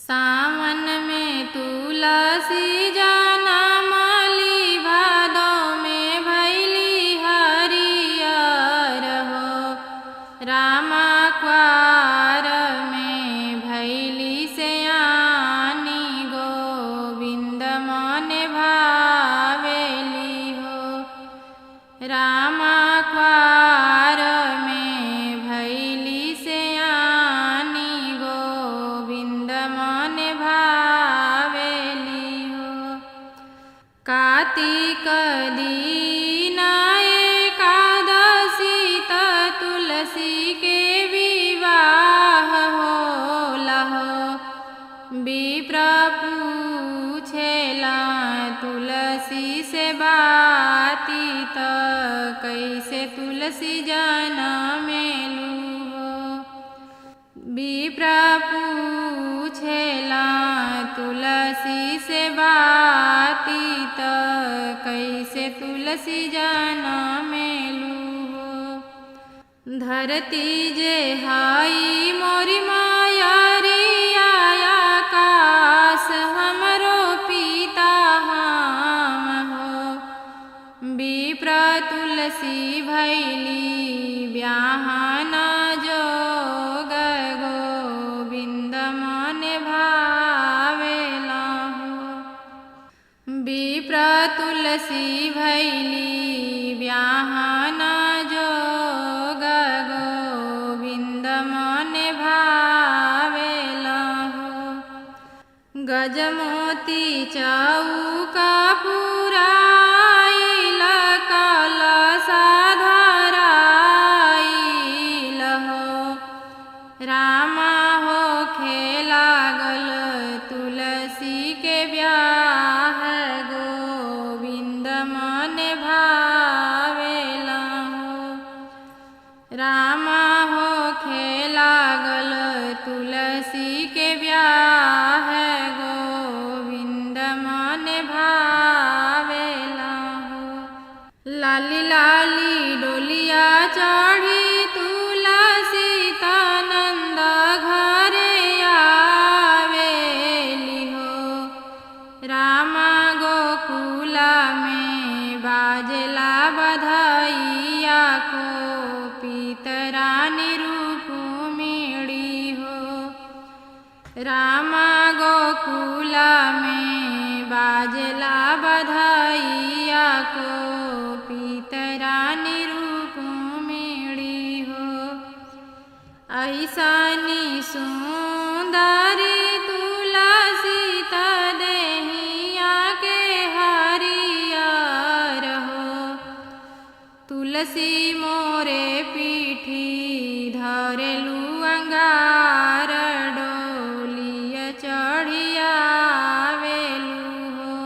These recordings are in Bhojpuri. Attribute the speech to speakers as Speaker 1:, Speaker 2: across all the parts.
Speaker 1: सावन में तुलसी जाना माली, भादो में भैली हरियर हो। रामा क्वार में भैली सयानी, गोविंद मन भावेली हो। रामा क्वार में भैली सयानी, गोविंद मन भावेली हो। कार्तिक दीन एकादशी त तुलसी के विवाह होला हो। विप्र पूछेला तुलसी से बाती, त कैसे तुलसी जनमेलू हो। विप्र पूछेला तुलसी से बाती, त कैसे तुलसी जनमेलू हो। धरती जे हाई मोरी मायारिया, आकाश हमरो पिता हम हो। विप्र तुलसी भैली ब्याहना जोग, गोविंद मन भावेला हो। विप्र तुलसी भैली ब्याहना जोग, गोविंद मन भावेला हो। गजमोती चौका पुराइल, कलशा धराइल हो। रामा होखे लागल तुलसी के ब्याह, गोविंद मन भावेला हो। रामा होखे लागल तुलसी के ब्याह, गोविंद मन भावेला हो। लाली लाली डोलिया चढ़ी तुलसी, त नंद घरे आवेली हो। रामा गोकुला में बाजला बधाइया, को पितरानी रुक्मिणी हो। रामा गोकुला में बाजला बधाइया, को पितरानी रुक्मिणी हो। ऐसानी सुंदरी तुलसी, त देहिया के हरियर हो। तुलसी मोरे पीठी धरेलू अंगार, डोलिया चढ़िया वेलू हो।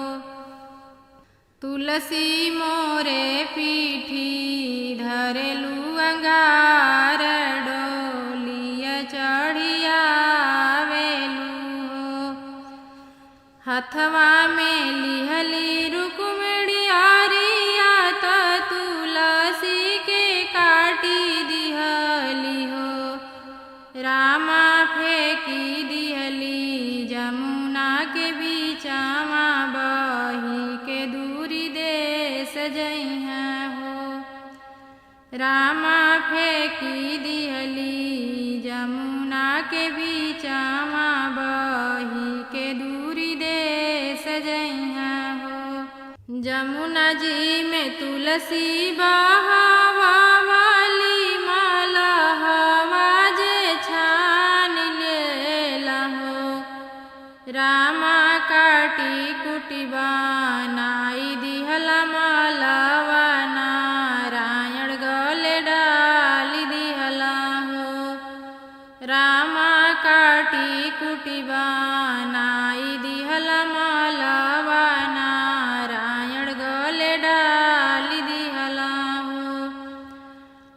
Speaker 1: तुलसी मोरे पीठी धरेलू अंगार, डोलिया चढ़िया वेलू हो। हथवा में लिहली रुक्मिणी आरिया, त तुलसी के काटी दिहली हो। रामा फेंकी दिहली जमुना के बीचवा, बही के दूरी देश जइहा हो। रामा फेंकी दिहली जमुना के बीचवा, बही के दूरी देश जइहा हो। जमुना जी में तुलसी बहावा वाली, माला हवा जे छान लेला हो। रामा काटी कुटी बनाई दिहला मालावा, नारायण गले डाली दिहला हो। रामा काटी कुटी बनाई दिहला मालावा, नारायण गले डाली दिहला हो।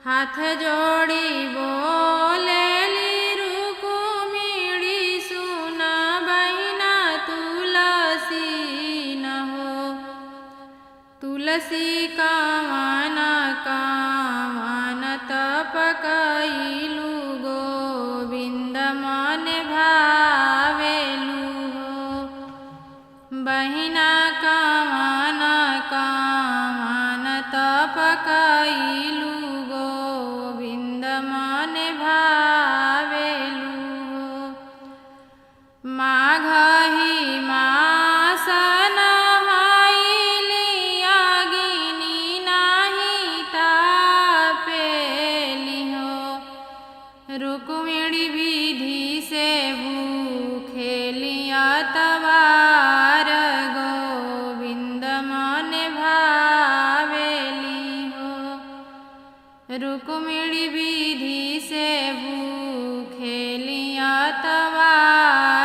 Speaker 1: हाथ जोड़ी बोलेली रुक्मिणी, सुना बहिना तुलसी न हो। तुलसी कावन कावन तप कैलू, गोविंद मन भावेलू। बहिना कावन कावन तप कइलू गोविंद मन भावेलू माघही मास नहाइली अग्नि नाही तापेली हो रुक्मिणी विधि से भूखेलिया तवार गोविंद मन भावेली हो रुक्मिणी विधि से भूखेलिया तवार